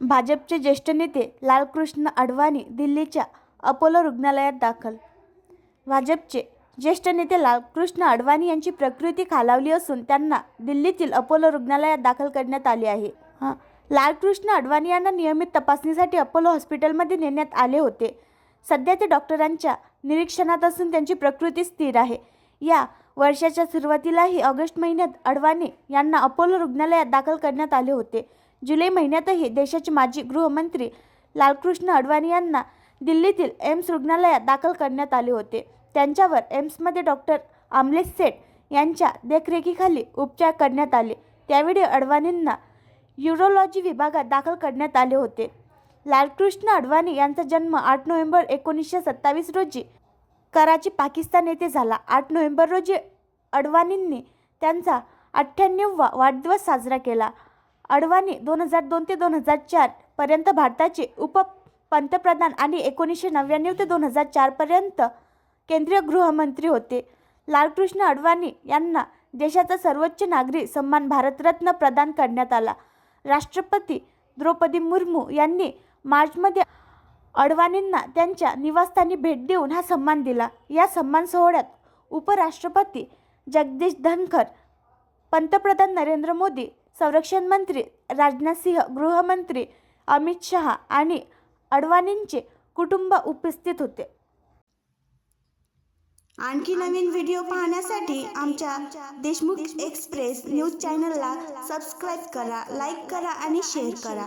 भाजपचे ज्येष्ठ नेते लालकृष्ण अडवाणी दिल्लीच्या अपोलो रुग्णालयात दाखल. भाजपचे ज्येष्ठ नेते लालकृष्ण अडवाणी यांची प्रकृती खालावली असून त्यांना दिल्लीतील अपोलो रुग्णालयात दाखल करण्यात आले आहे. लालकृष्ण अडवाणी यांना नियमित तपासणीसाठी अपोलो हॉस्पिटलमध्ये नेण्यात आले होते. सध्या ते डॉक्टरांच्या निरीक्षणात असून त्यांची प्रकृती स्थिर आहे. या वर्षाच्या सुरुवातीलाही ऑगस्ट महिन्यात अडवाणी यांना अपोलो रुग्णालयात दाखल करण्यात आले होते. जुलै महिन्यातही देशाचे माजी गृहमंत्री लालकृष्ण अडवाणी यांना दिल्लीतील एम्स रुग्णालयात दाखल करण्यात आले होते. त्यांच्यावर एम्समध्ये डॉक्टर आमलेश सेठ यांच्या देखरेखीखाली उपचार करण्यात आले. त्यावेळी अडवाणींना यूरोलॉजी विभागात दाखल करण्यात आले होते. लालकृष्ण अडवाणी यांचा जन्म 8 नोव्हेंबर 1927 रोजी कराची, पाकिस्तान येथे झाला. 8 नोव्हेंबर रोजी अडवाणींनी त्यांचा 98वा वाढदिवस साजरा केला. अडवाणी 2002 ते 2004 पर्यंत भारताचे उपपंतप्रधान आणि 1999 ते 2004 पर्यंत केंद्रीय गृहमंत्री होते. लालकृष्ण अडवाणी यांना देशाचा सर्वोच्च नागरी सन्मान भारतरत्न प्रदान करण्यात आला. राष्ट्रपती द्रौपदी मुर्मू यांनी मार्चमध्ये अडवाणींना त्यांच्या निवासस्थानी भेट देऊन हा सन्मान दिला. या सन्मान सोहळ्यात उपराष्ट्रपती जगदीश धनखर, पंतप्रधान नरेंद्र मोदी, संरक्षण मंत्री राजनाथ सिंह, गृहमंत्री अमित शहा आणि अडवाणींचे कुटुंब उपस्थित होते. आणखी नवीन व्हिडिओ पाहण्यासाठी आमच्या देशमुख एक्सप्रेस न्यूज चॅनलला सबस्क्राईब करा, लाईक करा आणि शेअर करा.